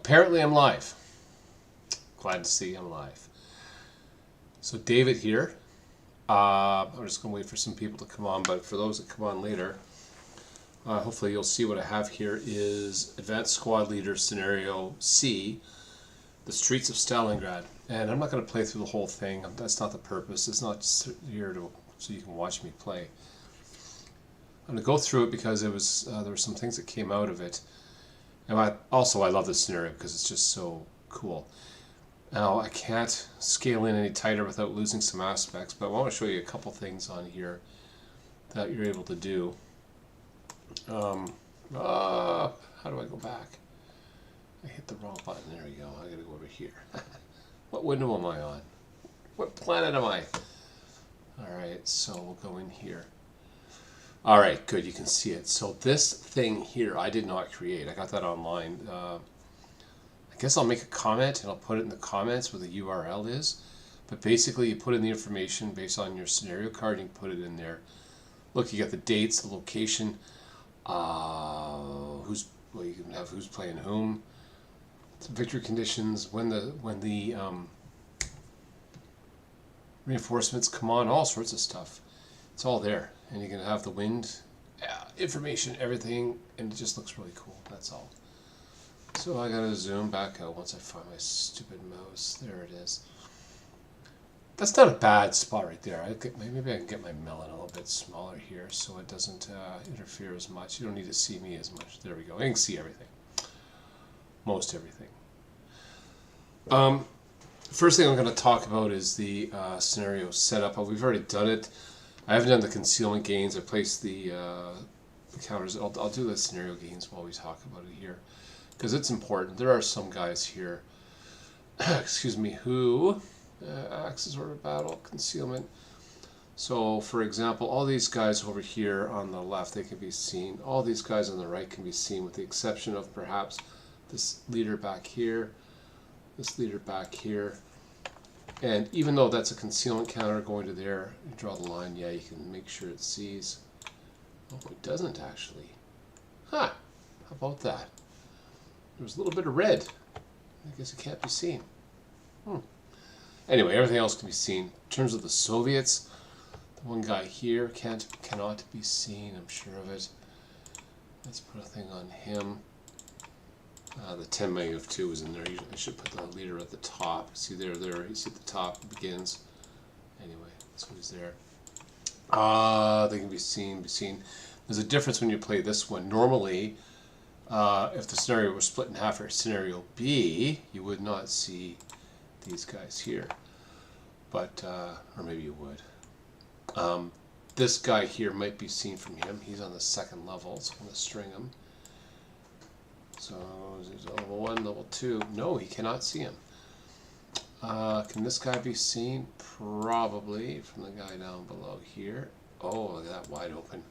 Apparently I'm live. Glad to see I'm live. So David here. I'm just going to wait for some people to come on, but for those that come on later, hopefully you'll see what I have here is Advanced Squad Leader Scenario C, the Streets of Stalingrad. And I'm not going to play through the whole thing. That's not the purpose. It's not just here so you can watch me play. I'm going to go through it because there were some things that came out of it. And I love this scenario because it's just so cool. Now, I can't scale in any tighter without losing some aspects, but I want to show you a couple things on here that you're able to do. How do I go back? I hit the wrong button. There we go. I gotta go over here. What window am I on? What planet am I? Alright, so we'll go in here. Alright, good, you can see it. So this thing here, I did not create. I got that online. I guess I'll make a comment and I'll put it in the comments where the URL is. But basically you put in the information based on your scenario card and you put it in there. Look, you got the dates, the location, you can have who's playing whom, some victory conditions, when the reinforcements come on, all sorts of stuff. It's all there. And you can have the wind, information, everything, and it just looks really cool. That's all. So I gotta zoom back out once I find my stupid mouse. There it is. That's not a bad spot right there. Maybe I can get my melon a little bit smaller here so it doesn't interfere as much. You don't need to see me as much. There we go. You can see everything. Most everything. First thing I'm going to talk about is the scenario setup. We've already done it. I haven't done the concealment gains. I placed the counters. I'll do the scenario gains while we talk about it here, because it's important. There are some guys here, excuse me, who axis order battle, concealment. So, for example, all these guys over here on the left, they can be seen. All these guys on the right can be seen, with the exception of perhaps this leader back here, this leader back here. And even though that's a concealment counter going to there, you draw the line, yeah, you can make sure it sees. Oh, it doesn't actually. Huh, how about that? There's a little bit of red. I guess it can't be seen. Anyway, everything else can be seen. In terms of the Soviets, the one guy here cannot be seen, I'm sure of it. Let's put a thing on him. The 10 -2 is in there. I should put the leader at the top. See there, he's at the top, it begins. Anyway, that's what he's there. They can be seen, There's a difference when you play this one. Normally, if the scenario was split in half for scenario B, you would not see these guys here. But, or maybe you would. This guy here might be seen from him. He's on the second level, so I'm going to string him. So, there's level 1, level 2. No, he cannot see him. Can this guy be seen? Probably from the guy down below here. Oh, look at that, wide open.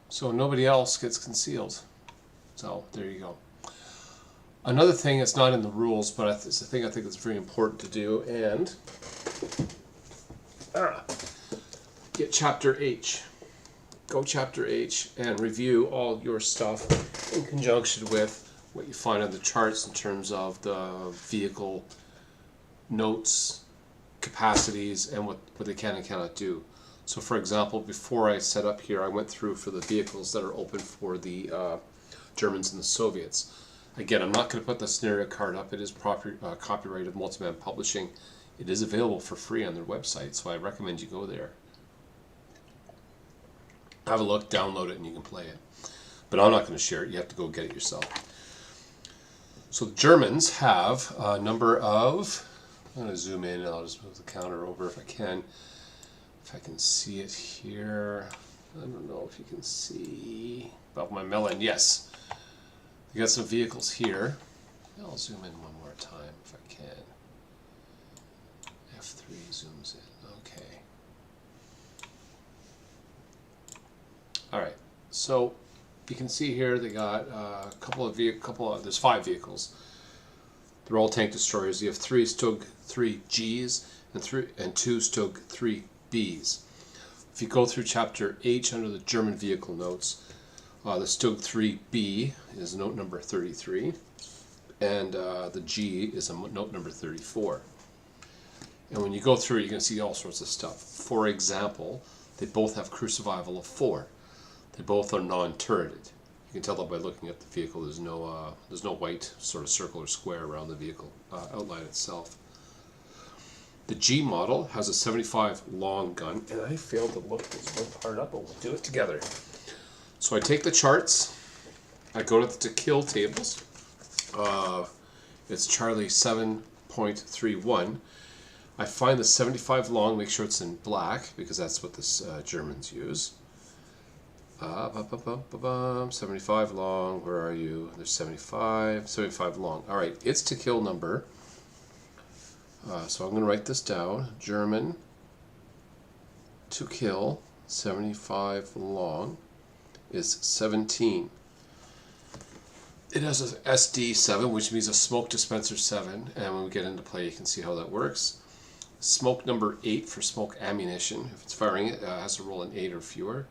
So nobody else gets concealed. So, there you go. Another thing that's not in the rules, but it's a thing I think that's very important to do, and get Chapter H. Go Chapter H and review all your stuff in conjunction with what you find on the charts in terms of the vehicle notes, capacities, and what they can and cannot do. So for example, before I set up here, I went through for the vehicles that are open for the Germans and the Soviets. Again, I'm not going to put the scenario card up. It is copyrighted Multiman Publishing. It is available for free on their website, so I recommend you go there. Have a look, download it, and you can play it. But I'm not going to share it. You have to go get it yourself. So the Germans have a number of... I'm going to zoom in, and I'll just move the counter over if I can. If I can see it here. I don't know if you can see... About my melon, yes. We got some vehicles here. I'll zoom in one more time if I can. F3 zooms in. Okay. Alright, so you can see here they got a couple of there's 5 vehicles. They're all tank destroyers. You have 3 Stug 3Gs and 2 Stug 3Bs. If you go through Chapter H under the German vehicle notes, the Stug 3B is note number 33. and the G is a note number 34. And when you go through it, you're going to see all sorts of stuff. For example, they both have crew survival of 4. They both are non-turreted. You can tell that by looking at the vehicle. There's no white sort of circle or square around the vehicle outline itself. The G model has a 75 long gun, and I failed to look this one part up, but we'll do it together. So I take the charts, I go to the kill tables. It's Charlie 7.31. I find the 75 long, make sure it's in black, because that's what the Germans use. 75 long, where are you? There's 75 long. Alright, its to kill number. So I'm going to write this down. German to kill 75 long is 17. It has a SD 7, which means a smoke dispenser 7, and when we get into play you can see how that works. Smoke number 8 for smoke ammunition. If it's firing it, has to roll an 8 or fewer.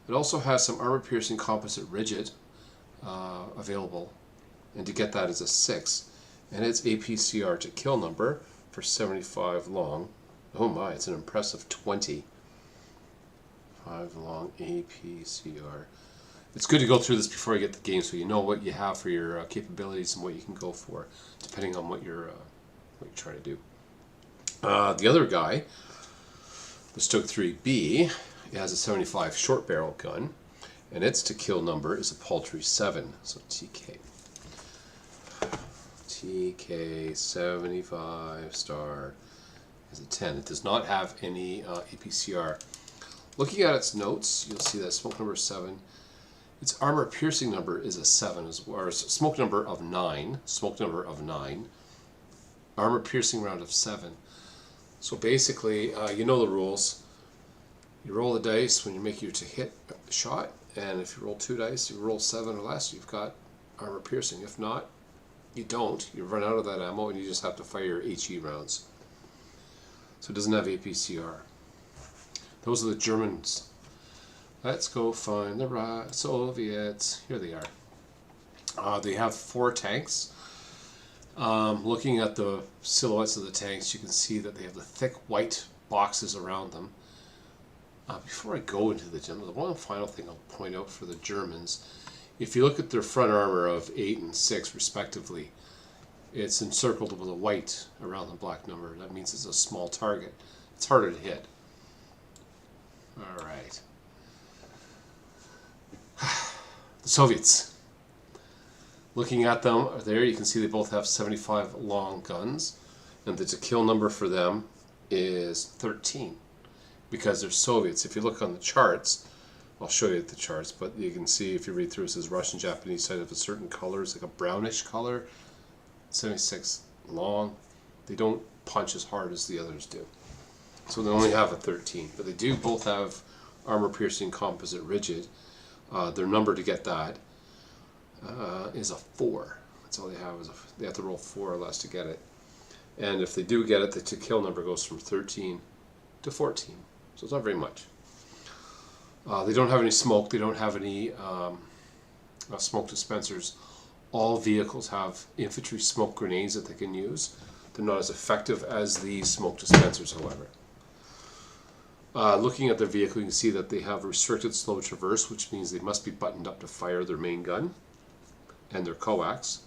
It also has some armor-piercing composite rigid available, and to get that is a 6. And its APCR to kill number for 75 long. Oh my, it's an impressive 20. 5 long APCR. It's good to go through this before you get the game, so you know what you have for your capabilities and what you can go for, depending on what you're trying to do. The other guy, the Stoke 3B, it has a 75 short barrel gun, and its to kill number is a paltry 7, so TK. TK 75 star is a 10. It does not have any APCR. Looking at its notes, you'll see that smoke number 7. Its armor piercing number is a 7, or smoke number of 9. Smoke number of 9. Armor piercing round of 7. So basically, you know the rules. You roll the dice when you make your to hit shot, and if you roll 2 dice, you roll 7 or less, you've got armor piercing. If not, you don't. You run out of that ammo, and you just have to fire HE rounds. So it doesn't have APCR. Those are the Germans. Let's go find the Soviets. Here they are. They have 4 tanks. Looking at the silhouettes of the tanks, you can see that they have the thick white boxes around them. Before I go into the one final thing I'll point out for the Germans, if you look at their front armor of 8 and 6 respectively, it's encircled with a white around the black number. That means it's a small target. It's harder to hit. Alright. The Soviets. Looking at them there, you can see they both have 75 long guns, and the to kill number for them is 13, because they're Soviets. If you look on the charts, I'll show you the charts, but you can see if you read through, it says Russian, Japanese side of a certain color. It's like a brownish color. 76 long. They don't punch as hard as the others do, so they only have a 13. But they do both have armor-piercing composite rigid. Their number to get that is a 4. That's all they have. They have to roll 4 or less to get it. And if they do get it, the to kill number goes from 13 to 14. So it's not very much. They don't have any smoke. They don't have any smoke dispensers. All vehicles have infantry smoke grenades that they can use. They're not as effective as the smoke dispensers, however. Looking at their vehicle, you can see that they have restricted slow traverse, which means they must be buttoned up to fire their main gun and their coax.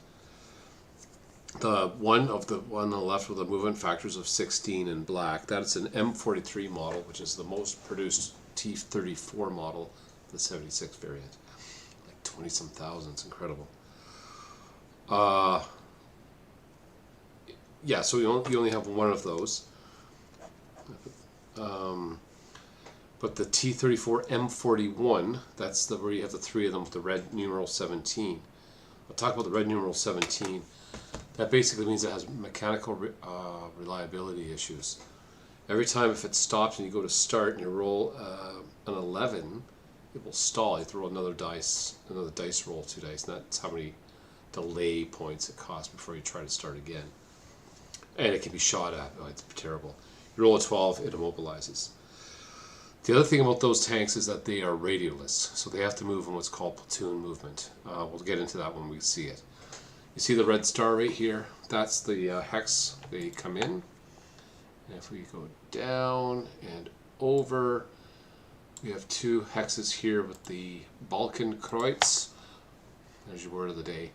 The one on the left with the movement factors of 16 in black, that's an M43 model, which is the most produced T34 model, the 76 variant. Like 20-some thousand, it's incredible. Yeah, so you only have one of those. But the T34 M41, that's where you have the 3 of them with the red numeral 17. I'll talk about the red numeral 17. That basically means it has mechanical reliability issues. Every time if it stops and you go to start and you roll an 11, it will stall. You have to roll another dice roll, 2 dice, and that's how many delay points it costs before you try to start again. And it can be shot at. Oh, it's terrible. You roll a 12, it immobilizes. The other thing about those tanks is that they are radioless, so they have to move in what's called platoon movement. We'll get into that when we see it. You see the red star right here? That's the hex they come in. And if we go down and over, we have 2 hexes here with the Balkan Kreuz. There's your word of the day.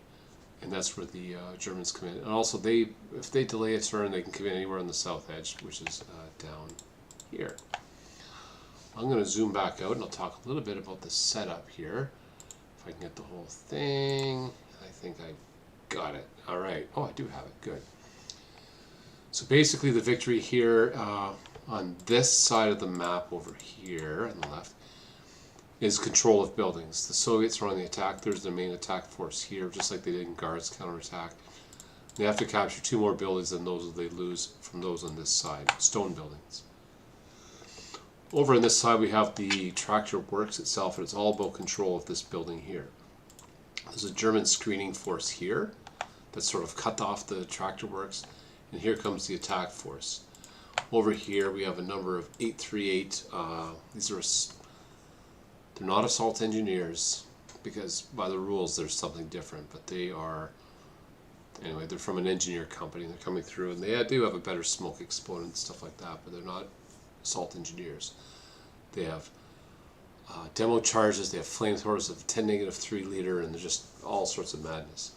And that's where the Germans come in. And also, if they delay a turn, they can come in anywhere on the south edge, which is down here. I'm going to zoom back out and I'll talk a little bit about the setup here. If I can get the whole thing. I think I got it. All right. Oh, I do have it. Good. So basically the victory here on this side of the map over here on the left is control of buildings. The Soviets are on the attack. There's their main attack force here, just like they did in Guards counterattack. They have to capture 2 more buildings than those that they lose from those on this side, stone buildings. Over on this side we have the tractor works itself, and it's all about control of this building here. There's a German screening force here that sort of cut off the tractor works, and here comes the attack force. Over here we have a number of 838. These are they're not assault engineers, because by the rules there's something different, but they are, anyway, they're from an engineer company. They're coming through, and they do have a better smoke exponent and stuff like that, but they're not assault engineers. They have demo charges, they have flamethrowers of 10 -3 liter, and they're just all sorts of madness.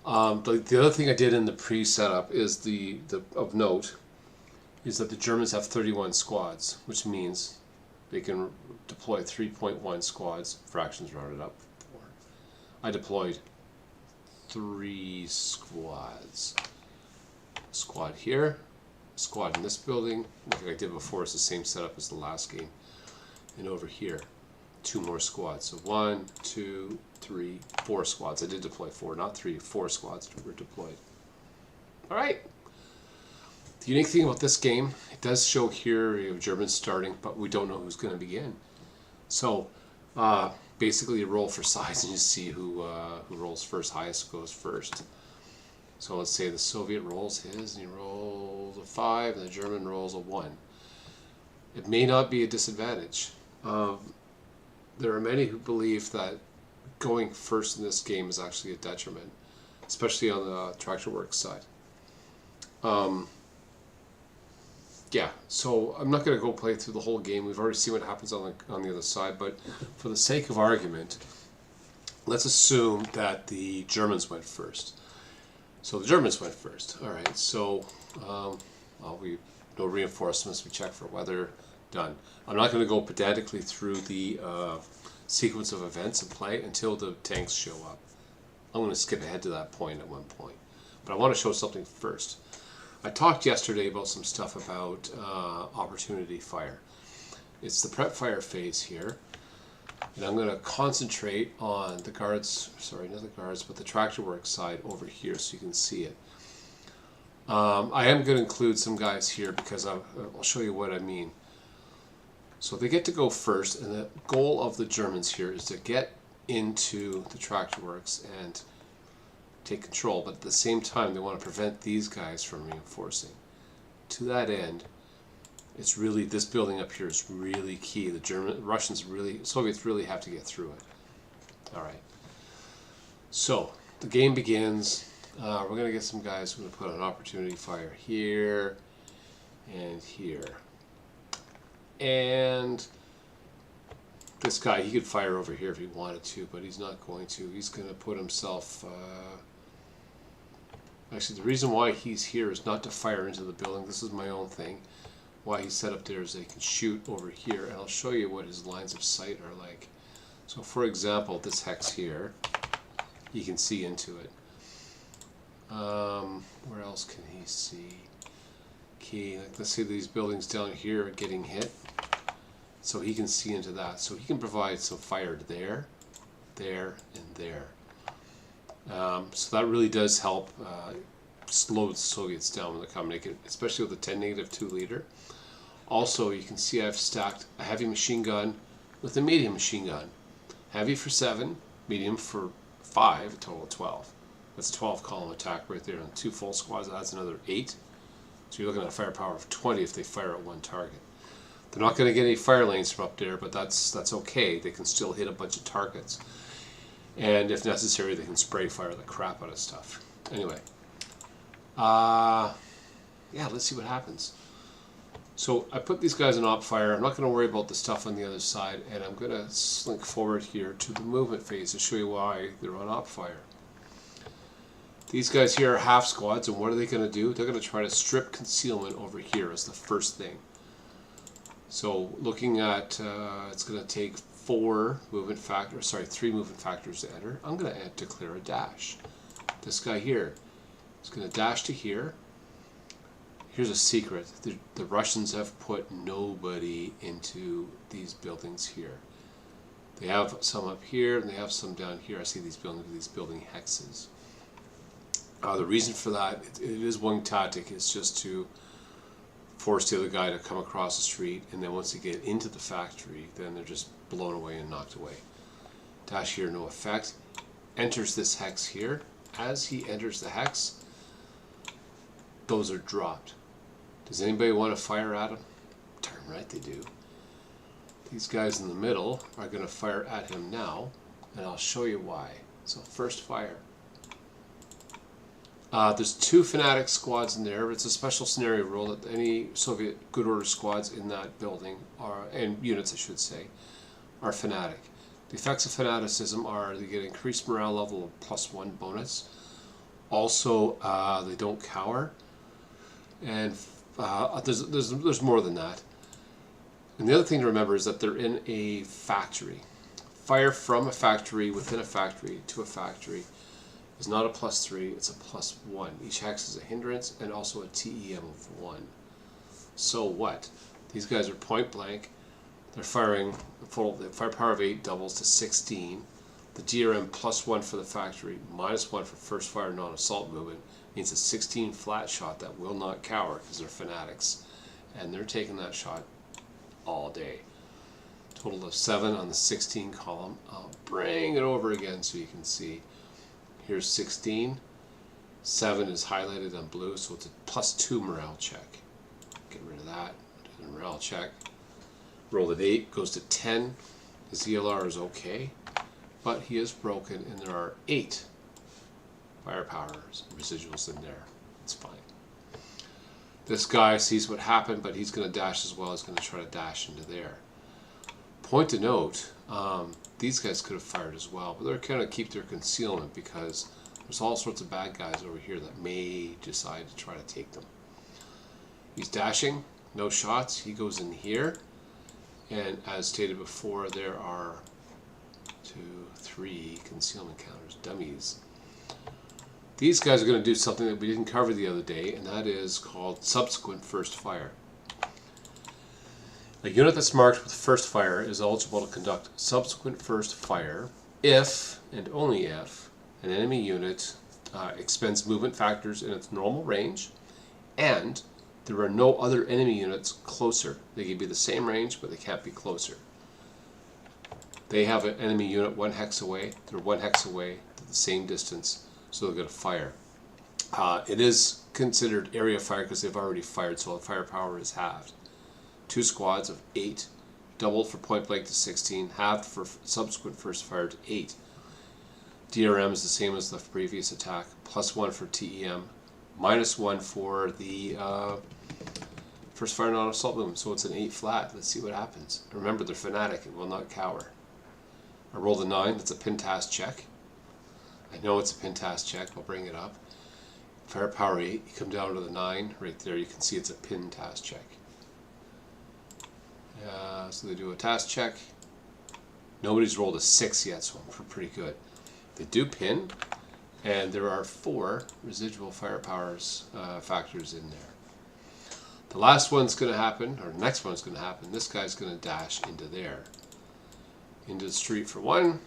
The other thing I did in the pre-setup is of note is that the Germans have 31 squads, which means they can deploy 3.1 squads, fractions rounded up. I deployed 3 squads. A squad here, a squad in this building, like I did before. It's the same setup as the last game. And over here, 2 more squads. So 1, 2, 3, 4 squads. I did deploy 4, not 3, 4 squads were deployed. Alright. The unique thing about this game, it does show here you have Germans starting, but we don't know who's going to begin. So basically you roll for size and you see who rolls first. Highest goes first. So let's say the Soviet rolls his and he rolls a 5 and the German rolls a 1. It may not be a disadvantage. There are many who believe that going first in this game is actually a detriment, especially on the tractor works side. Yeah, so I'm not going to go play through the whole game. We've already seen what happens on the other side, but for the sake of argument, let's assume that the Germans went first. So the Germans went first. All right, so no reinforcements. We check for weather. Done. I'm not going to go pedantically through the sequence of events and play until the tanks show up. I'm going to skip ahead to that point at one point. But I want to show something first. I talked yesterday about some stuff about opportunity fire. It's the prep fire phase here. And I'm going to concentrate on the guards, sorry, not the guards, but the tractor works side over here so you can see it. I am going to include some guys here because I'll show you what I mean. So they get to go first, and the goal of the Germans here is to get into the tractor works and take control, but at the same time they want to prevent these guys from reinforcing. To that end, it's really, this building up here is really key. Soviets really have to get through it. Alright, so the game begins. We're going to get some guys who are going to put an opportunity fire here and here. And this guy, he could fire over here if he wanted to, but he's not going to. He's going to put himself... Actually, the reason why he's here is not to fire into the building. This is my own thing. Why he's set up there is they can shoot over here, and I'll show you what his lines of sight are like. So, for example, this hex here, you can see into it. Where else can he see? Okay, like let's say these buildings down here are getting hit. So he can see into that. So he can provide some fire there, there, and there. So that really does help slow the Soviets down when they're coming, especially with the 10 -2 liter. Also, you can see I've stacked a heavy machine gun with a medium machine gun. Heavy for 7, medium for 5, a total of 12. That's a 12 column attack right there. And 2 full squads, that's another 8. So you're looking at a firepower of 20 if they fire at one target. They're not going to get any fire lanes from up there, but that's okay. They can still hit a bunch of targets. And if necessary, they can spray fire the crap out of stuff. Anyway, yeah, let's see what happens. So I put these guys in op fire. I'm not going to worry about the stuff on the other side, and I'm going to slink forward here to the movement phase to show you why they're on op fire. These guys here are half squads, and what are they going to do? They're going to try to strip concealment over here as the first thing. So looking at, it's going to take 3 movement factors to enter. I'm going to declare a dash. This guy here is going to dash to here. Here's a secret. The Russians have put nobody into these buildings here. They have some up here, and they have some down here. I see these building hexes. The reason for that, it is one tactic, is just to force the other guy to come across the street, and then once they get into the factory, then they're just blown away and knocked away. Dash here, no effect. Enters this hex here. As he enters the hex, those are dropped. Does anybody want to fire at him? Darn right they do. These guys in the middle are going to fire at him now, and I'll show you why. So first fire. There's 2 Fanatic squads in there. It's a special scenario rule that any Soviet good order squads in that building, and units I should say, are Fanatic. The effects of fanaticism are they get increased morale level of +1 bonus. Also, they don't cower, and there's more than that. And the other thing to remember is that they're in a factory. Fire from a factory within a factory to a factory is not a +3, it's a +1. Each hex is a hindrance and also a TEM of 1. So what? These guys are point blank. They're firing, the firepower of 8 doubles to 16. The DRM +1 for the factory, -1 for first fire non-assault movement, means a 16 flat shot that will not cower because they're fanatics. And they're taking that shot all day. Total of 7 on the 16 column. I'll bring it over again so you can see. Here's 16. 7 is highlighted on blue, so it's a +2 morale check. Get rid of that. Do the morale check. Roll at 8, goes to 10. His ELR is okay, but he is broken, and there are 8 firepower residuals in there. It's fine. This guy sees what happened, but he's going to dash as well. He's going to try to dash into there. Point to note, these guys could have fired as well, but they're going to keep their concealment because there's all sorts of bad guys over here that may decide to try to take them. He's dashing, no shots. He goes in here, and as stated before, there are 2, 3 concealment counters, dummies. These guys are going to do something that we didn't cover the other day, and that is called subsequent first fire. A unit that's marked with first fire is eligible to conduct subsequent first fire if, and only if, an enemy unit expends movement factors in its normal range, and there are no other enemy units closer. They can be the same range, but they can't be closer. They have an enemy unit 1 hex away. They're 1 hex away, they're the same distance, so they're going to fire. It is considered area fire because they've already fired, so the firepower is halved. 2 squads of 8, doubled for point blank to 16, halved for subsequent first fire to 8. DRM is the same as the previous attack, +1 for TEM, -1 for the first fire non-assault movement, so it's an 8 flat. Let's see what happens. Remember, they're fanatic, it will not cower. I rolled a 9, that's a pin task check. I know it's a pin task check, I'll bring it up. Firepower 8, you come down to the 9, right there you can see it's a pin task check. So they do a task check. Nobody's rolled a 6 yet, so we're pretty good. They do pin, and there are 4 residual firepowers factors in there. The last one's going to happen, or the next one's going to happen. This guy's going to dash into there. Into the street for 1,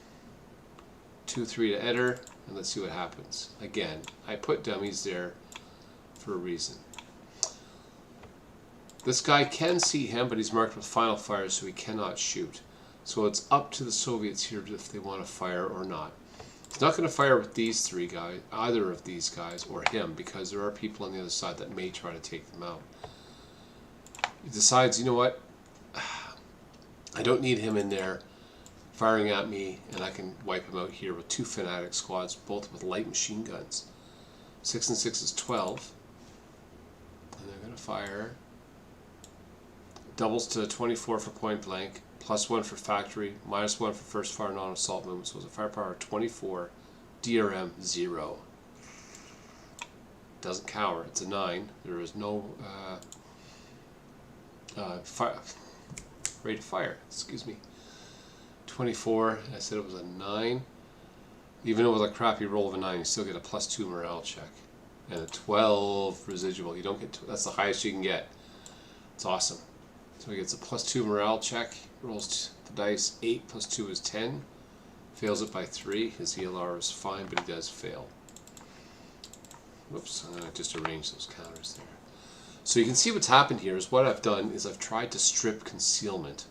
2, 3 to enter, and let's see what happens. Again, I put dummies there for a reason. This guy can see him, but he's marked with final fire, so he cannot shoot. So it's up to the Soviets here if they want to fire or not. He's not going to fire with these 3 guys, either of these guys, or him, because there are people on the other side that may try to take them out. He decides, you know what, I don't need him in there. If firing at me, and I can wipe him out here with 2 Fanatic squads, both with light machine guns. 6 and 6 is 12. And they're going to fire. Doubles to 24 for point blank, +1 for factory, -1 for first fire non-assault movement. So it's a firepower of 24, DRM 0. Doesn't cower, it's a 9. There is no rate of fire, excuse me. 24, I said it was a 9. Even though with a crappy roll of a 9, you still get a +2 morale check. And a 12 residual. You don't get, that's the highest you can get. It's awesome. So he gets a +2 morale check, rolls the dice, 8 + 2 is 10. Fails it by 3. His ELR is fine, but he does fail. Whoops, I'm going to just arrange those counters there. So you can see what's happened here is what I've done is I've tried to strip concealment.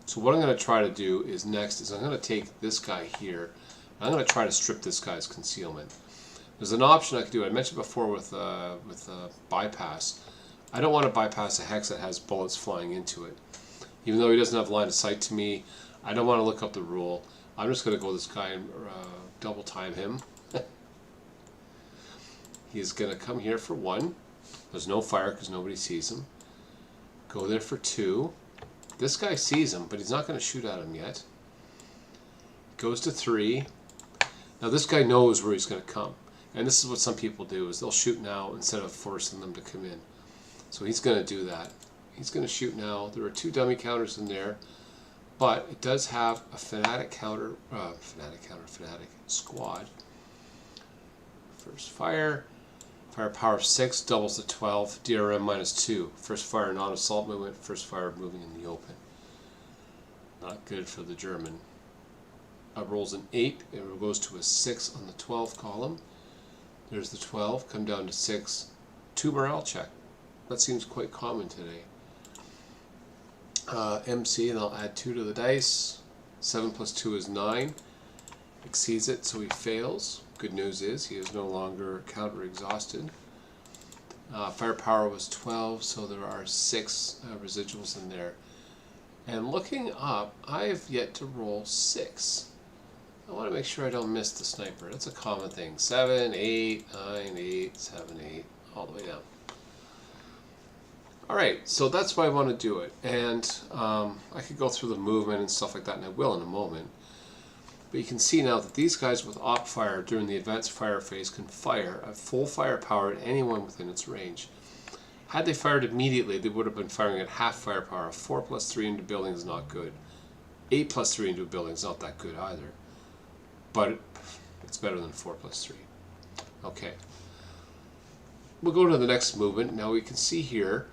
So what I'm going to try to do is next is I'm going to take this guy here. I'm going to try to strip this guy's concealment. There's an option I could do. I mentioned before with bypass. I don't want to bypass a hex that has bullets flying into it. Even though he doesn't have line of sight to me, I don't want to look up the rule. I'm just going to go with this guy and double time him. He's going to come here for 1. There's no fire because nobody sees him. Go there for 2. This guy sees him, but he's not going to shoot at him yet. Goes to 3. Now this guy knows where he's going to come. And this is what some people do, is they'll shoot now instead of forcing them to come in. So he's going to do that. He's going to shoot now. There are 2 dummy counters in there. But it does have a Fanatic counter, Fanatic squad. First fire. Firepower of 6, doubles to 12, DRM -2. First fire non-assault movement, first fire moving in the open. Not good for the German. Rolls an 8, it goes to a 6 on the 12 column. There's the 12, come down to 6, 2 morale check. That seems quite common today. MC, and I'll add 2 to the dice. 7 + 2 is 9. Exceeds it, so he fails. Good news is he is no longer counter exhausted. Firepower was 12, so there are 6 residuals in there. And looking up, I have yet to roll 6. I want to make sure I don't miss the sniper. That's a common thing. 7, 8, 9, 8, 7, 8, all the way down. Alright, so that's why I want to do it. And I could go through the movement and stuff like that, and I will in a moment. But you can see now that these guys with op fire during the advanced fire phase can fire at full firepower at anyone within its range. Had they fired immediately, they would have been firing at half firepower. 4 + 3 into building is not good. 8 + 3 into a building is not that good either. But it's better than 4 + 3. Okay. We'll go to the next movement. Now we can see here,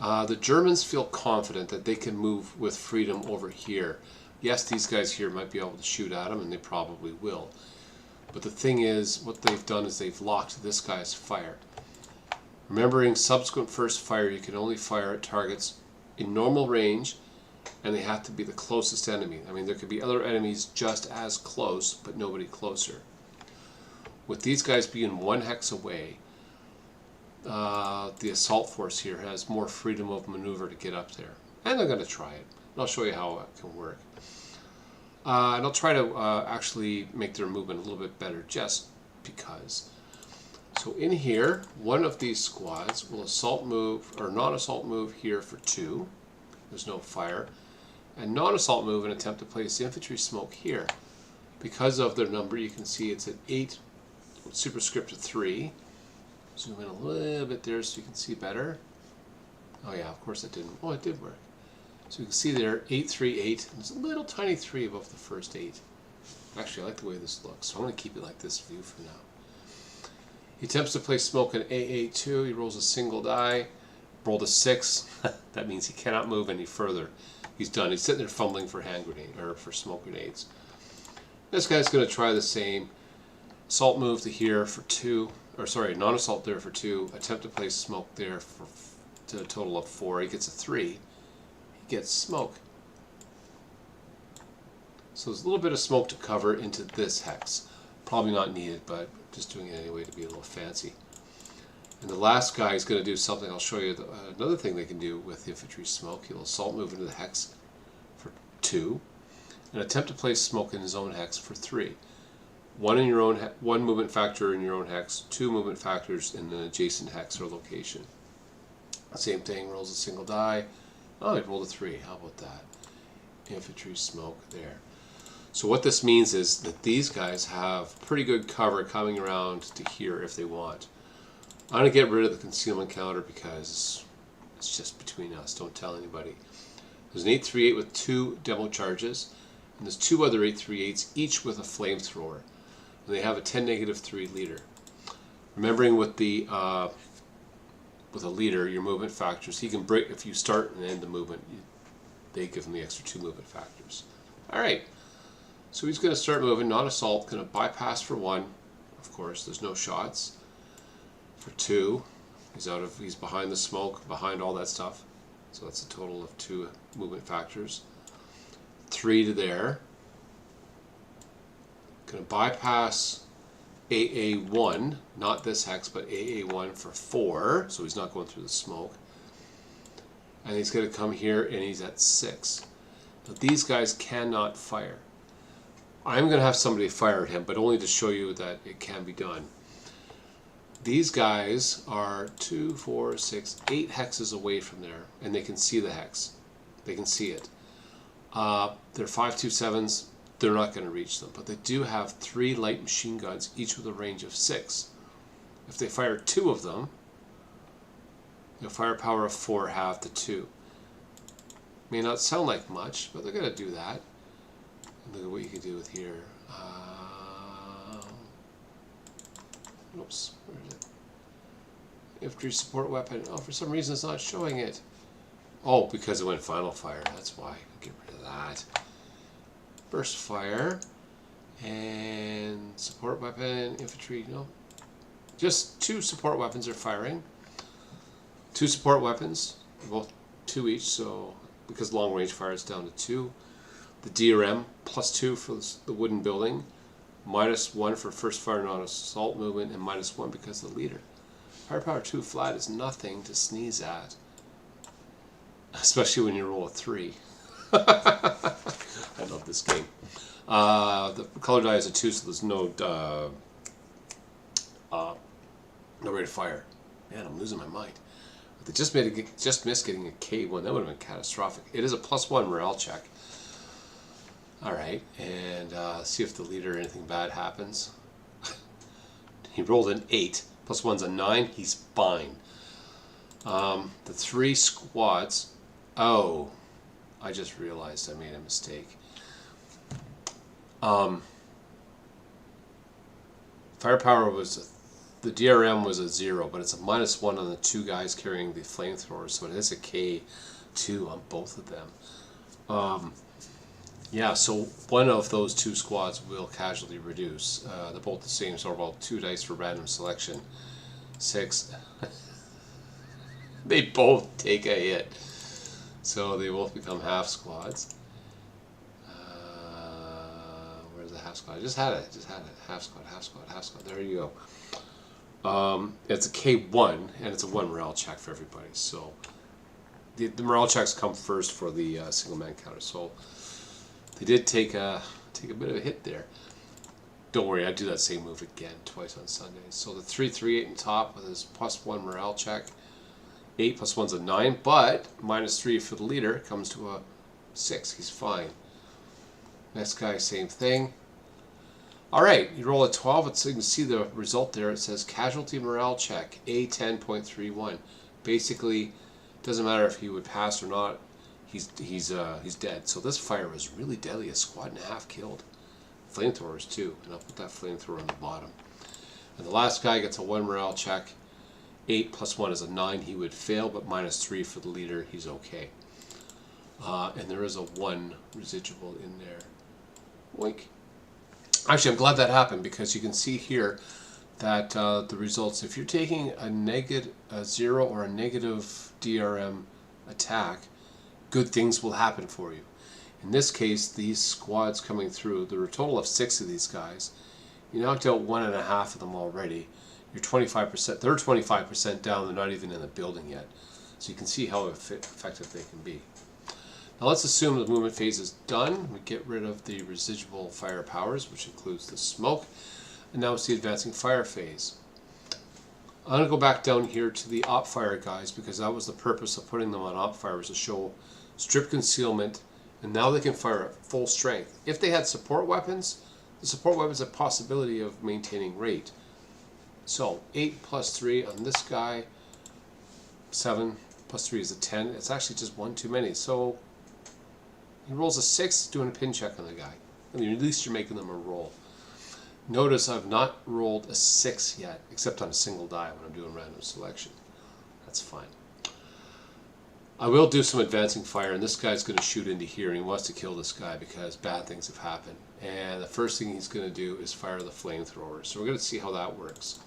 the Germans feel confident that they can move with freedom over here. Yes, these guys here might be able to shoot at them, and they probably will. But the thing is, what they've done is they've locked this guy's fire. Remembering subsequent first fire, you can only fire at targets in normal range, and they have to be the closest enemy. I mean, there could be other enemies just as close, but nobody closer. With these guys being 1 hex away, the assault force here has more freedom of maneuver to get up there. And they're going to try it. And I'll show you how it can work. And I'll try to actually make their movement a little bit better just because. So in here, one of these squads will assault move, or non-assault move here for 2. There's no fire. And non-assault move and attempt to place infantry smoke here. Because of their number, you can see it's at 8 superscript 3. Zoom in a little bit there so you can see better. Oh yeah, of course it didn't. Oh, it did work. So you can see there, 8, 3, 8. There's a little tiny 3 above the first 8. Actually, I like the way this looks, so I'm going to keep it like this view for now. He attempts to place smoke in A82. He rolls a single die. Rolled a 6. That means he cannot move any further. He's done. He's sitting there fumbling for hand grenade or for smoke grenades. This guy's going to try the same. Assault move to here for 2. Or sorry, non-assault there for 2. Attempt to place smoke there for to a total of 4. He gets a 3. He gets smoke. So there's a little bit of smoke to cover into this hex. Probably not needed, but just doing it anyway to be a little fancy. And the last guy is going to do something. I'll show you another thing they can do with infantry smoke. He'll assault move into the hex for 2, and attempt to place smoke in his own hex for 3. One in your own, one movement factor in your own hex, 2 movement factors in the adjacent hex or location. Same thing. Rolls a single die. Oh, it rolled a 3. How about that? Infantry smoke there. So what this means is that these guys have pretty good cover coming around to here if they want. I'm going to get rid of the concealment counter because it's just between us. Don't tell anybody. There's an 838 with 2 demo charges, and there's 2 other 838s, each with a flamethrower. And they have a 10-3 leader. Remembering with the with a leader, your movement factors, he can break if you start and end the movement. They give him the extra 2 movement factors. All right. So he's going to start moving, not assault, going to bypass for 1. Of course, there's no shots. For 2, he's behind the smoke, behind all that stuff. So that's a total of 2 movement factors. 3 to there. Going to bypass AA1, not this hex, but AA1 for 4. So he's not going through the smoke. And he's going to come here and he's at 6. Now these guys cannot fire. I'm going to have somebody fire at him, but only to show you that it can be done. These guys are 2, 4, 6, 8 hexes away from there, and they can see the hex. They can see it. They're 5.27s. They're not going to reach them, but they do have 3 light machine guns, each with a range of 6. If they fire 2 of them, the firepower of 4 half to 2. May not sound like much, but they're going to do that. Look at what you can do with here. Oops, where is it? Infantry support weapon. Oh, for some reason it's not showing it. Oh, because it went final fire. That's why. Get rid of that. Burst fire. And support weapon, infantry. No. Just 2 support weapons are firing. 2 support weapons. Both 2 each, so because long range fire is down to 2. The DRM, +2 for the wooden building, -1 for first fire non-assault movement, and -1 because of the leader. Firepower 2 flat is nothing to sneeze at, especially when you roll a 3. I love this game. The color die is a 2, so there's no rate of fire. Man, I'm losing my mind. They just missed getting a K1. That would have been catastrophic. It is a +1 morale check. Alright, and see if the leader, anything bad happens. He rolled an 8. +1's a 9. He's fine. The 3 squads. Oh, I just realized I made a mistake. Firepower was, the DRM was a 0, but it's a -1 on the 2 guys carrying the flamethrowers, so it is a K2 on both of them. Yeah, so one of those 2 squads will casualty reduce. They're both the same, so about 2 dice for random selection. 6. They both take a hit. So they both become half squads. Where's the half squad? I just had it. Half squad, half squad, half squad. There you go. It's a K1, and it's a 1 morale check for everybody. So the morale checks come first for the single man counter. So they did take a bit of a hit there. Don't worry, I do that same move again twice on Sundays. So the 338 in top with his +1 morale check. 8 +1's a 9, but -3 for the leader comes to a 6. He's fine. Next guy, same thing. Alright, you roll a 12, so you can see the result there. It says casualty morale check, A10.31. Basically, doesn't matter if he would pass or not, he's dead. So this fire was really deadly, a squad and a half killed. Flamethrowers too, and I'll put that flamethrower on the bottom. And the last guy gets a 1 morale check. 8 +1 is a 9, he would fail, but -3 for the leader, he's okay. And there is a 1 residual in there. Wink. Actually, I'm glad that happened, because you can see here that the results, if you're taking a 0 or a negative DRM attack, good things will happen for you. In this case, these squads coming through, there were a total of 6 of these guys. You knocked out 1.5 of them already. You're 25%. They're 25% down. They're not even in the building yet. So you can see how effective they can be. Now let's assume the movement phase is done. We get rid of the residual fire powers, which includes the smoke. And now it's the advancing fire phase. I'm going to go back down here to the op fire guys, because that was the purpose of putting them on op fire, was to show strip concealment, and now they can fire at full strength. If they had support weapons, the support weapons have possibility of maintaining rate. So 8 plus 3 on this guy, 7 plus 3 is a 10. It's actually just one too many. So he rolls a 6, doing a pin check on the guy. I mean, at least you're making them a roll. Notice I've not rolled a 6 yet, except on a single die when I'm doing random selection. That's fine. I will do some advancing fire, and this guy's going to shoot into here, and he wants to kill this guy because bad things have happened. And the first thing he's going to do is fire the flamethrower. So we're going to see how that works.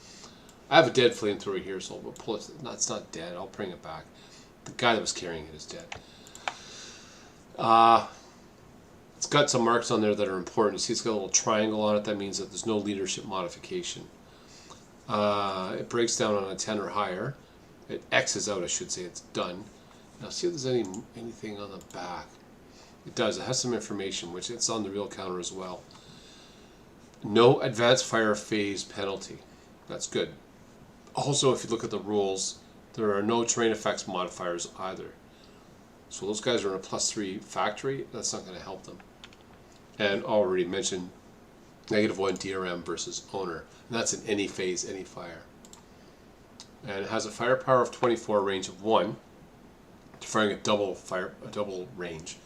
I have a dead flamethrower here, so we'll pull it. No, it's not dead. I'll bring it back. The guy that was carrying it is dead. It's got some marks on there that are important. You see it's got a little triangle on it. That means that there's no leadership modification. It breaks down on a 10 or higher. It X's out, I should say. It's done. Now see if there's anything on the back. It does. It has some information, which it's on the real counter as well. No advanced fire phase penalty. That's good. Also, if you look at the rules, there are no terrain effects modifiers either. So those guys are in a +3 factory. That's not going to help them. And already mentioned -1 DRM versus owner. And that's in any phase, any fire. And it has a firepower of 24, range of 1. Firing a double range.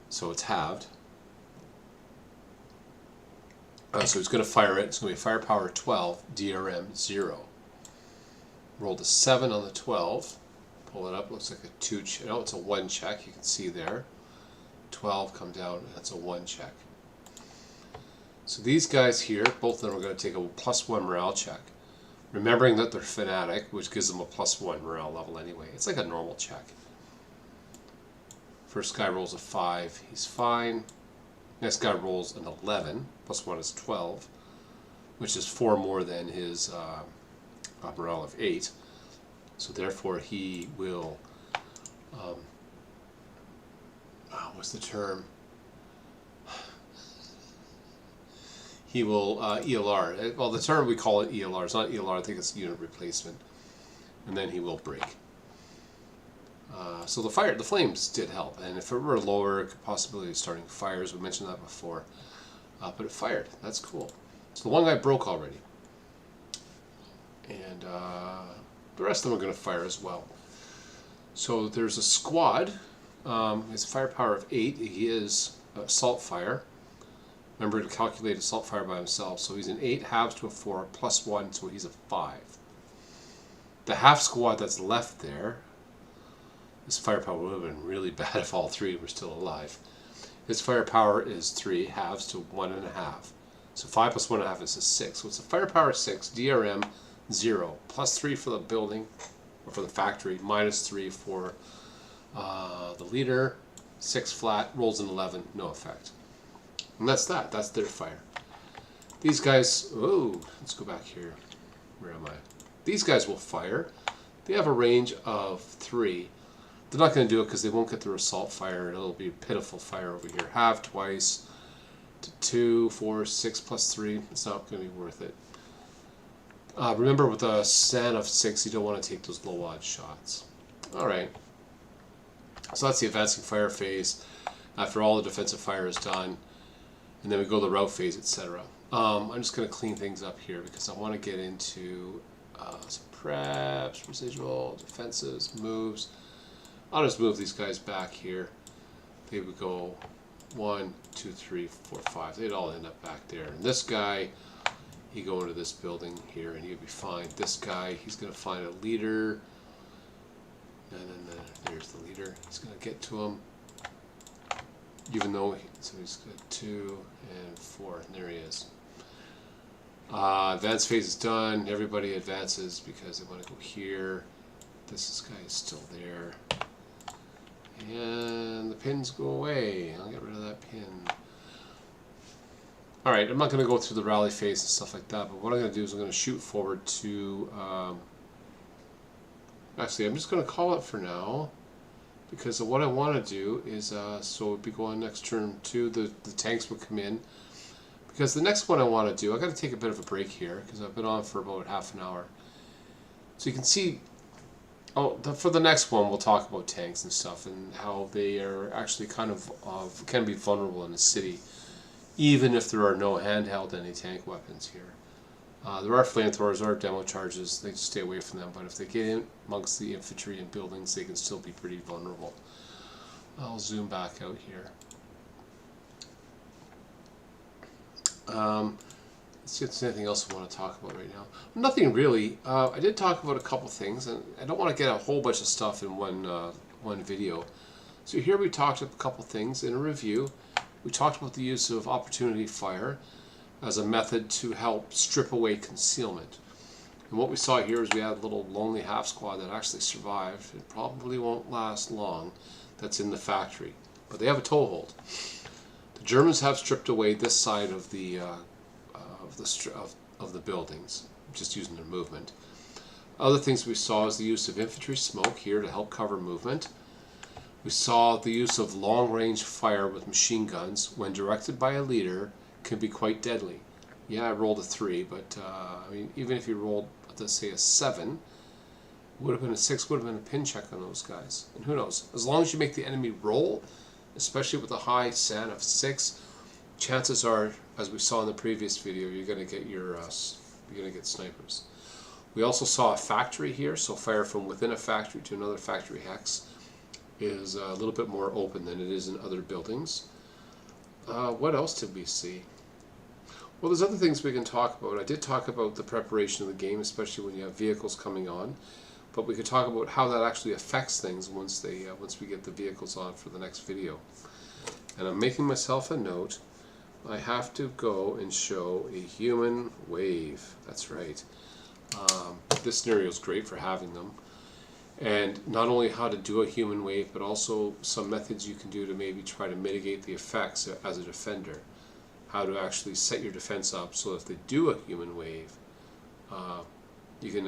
So it's halved. So it's going to fire it. It's going to be firepower 12, DRM 0. Rolled a 7 on the 12. Pull it up. Looks like a 2 check. No, it's a 1 check. You can see there. 12 come down. That's a 1 check. So these guys here, both of them are going to take a +1 morale check. Remembering that they're fanatic, which gives them a +1 morale level anyway. It's like a normal check. First guy rolls a 5. He's fine. Next guy rolls an 11. +1 is 12, which is 4 more than his morale of 8. So therefore he will, what's the term? He will ELR. Well, the term we call it ELR. It's not ELR. I think it's unit replacement. And then he will break. So the flames did help. And if it were lower, possibility of starting fires. We mentioned that before. But it fired. That's cool. So the one guy broke already. And the rest of them are going to fire as well. So there's a squad. His firepower of 8. He is assault fire. Remember to calculate assault fire by himself. So he's an 8, halves to a 4, +1, so he's a 5. The half squad that's left there, his firepower would have been really bad if all 3 were still alive. His firepower is 3, halves to 1.5. So 5 plus 1.5 is a 6. So it's a firepower 6, DRM 0, +3 for the building, or for the factory, -3 for the leader, 6 flat, rolls an 11, no effect. And that's that. That's their fire. These guys, oh, let's go back here. Where am I? These guys will fire. They have a range of 3. They're not going to do it because they won't get their assault fire. It'll be pitiful fire over here. Half twice to 2, 4, 6 plus 3. It's not going to be worth it. Remember with a SAN of 6, you don't want to take those low odds shots. Alright. So that's the advancing fire phase. After all the defensive fire is done. And then we go to the route phase, etc. I'm just going to clean things up here because I want to get into some preps, residual, defenses, moves. I'll just move these guys back here. They would go 1, 2, 3, 4, 5. They'd all end up back there. And this guy, he'd go into this building here and he'd be fine. This guy, he's going to find a leader. And then there's the leader. He's going to get to him. Even though, so he's got 2 and 4. And there he is. Advance phase is done. Everybody advances because they want to go here. This guy is still there. And the pins go away. I'll get rid of that pin. Alright, I'm not going to go through the rally phase and stuff like that, but what I'm going to do is I'm going to shoot forward to... actually, I'm just going to call it for now, because what I want to do is, so it would be going next turn 2, the tanks would come in. Because the next one I want to do, I've got to take a bit of a break here, because I've been on for about half an hour. So you can see, for the next one we'll talk about tanks and stuff, and how they are actually kind of, can be vulnerable in the city, even if there are no handheld anti-tank weapons here. There are flamethrowers, there are demo charges, they just stay away from them, but if they get in amongst the infantry and buildings, they can still be pretty vulnerable. I'll zoom back out here. Let's see if there's anything else I want to talk about right now. Nothing really. I did talk about a couple things, and I don't want to get a whole bunch of stuff in one video. So here we talked a couple things in a review. We talked about the use of opportunity fire as a method to help strip away concealment. And what we saw here is we had a little lonely half squad that actually survived. It probably won't last long. That's in the factory, but they have a toehold. The Germans have stripped away this side of the buildings, just using their movement. Other things we saw is the use of infantry smoke here to help cover movement. We saw the use of long-range fire with machine guns when directed by a leader can be quite deadly. Yeah, I rolled a 3, but I mean, even if you rolled, let's say, a 7, would have been a 6, would have been a pin check on those guys. And who knows? As long as you make the enemy roll, especially with a high SAN of 6, chances are, as we saw in the previous video, you're going to get you're going to get snipers. We also saw a factory here, so fire from within a factory to another factory hex is a little bit more open than it is in other buildings. What else did we see? Well, there's other things we can talk about. I did talk about the preparation of the game, especially when you have vehicles coming on. But we could talk about how that actually affects things once we get the vehicles on for the next video. And I'm making myself a note. I have to go and show a human wave. That's right. This scenario is great for having them. And not only how to do a human wave, but also some methods you can do to maybe try to mitigate the effects as a defender. How to actually set your defense up so if they do a human wave, you can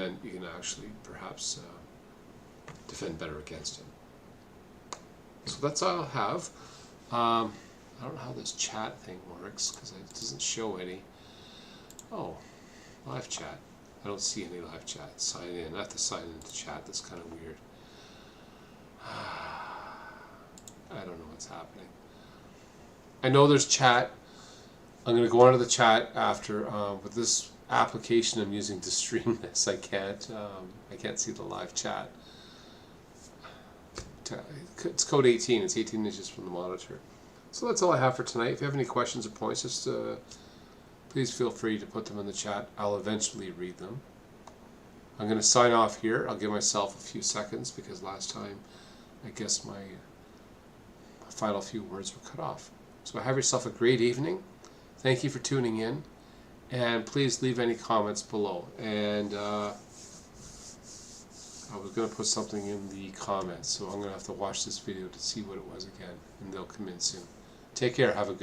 actually perhaps defend better against it. So that's all I'll have. I don't know how this chat thing works because it doesn't show any. Oh, live chat. I don't see any live chat. Sign in. I have to sign into chat. That's kind of weird. I don't know what's happening. I know there's chat. I'm going to go onto the chat after. With this application I'm using to stream this, I can't see the live chat. It's code 18. It's 18 inches from the monitor. So that's all I have for tonight. If you have any questions or points, just please feel free to put them in the chat. I'll eventually read them. I'm going to sign off here. I'll give myself a few seconds because last time I guess my final few words were cut off. So have yourself a great evening. Thank you for tuning in. And please leave any comments below. And I was going to put something in the comments, so I'm going to have to watch this video to see what it was again. And they'll come in soon. Take care. Have a good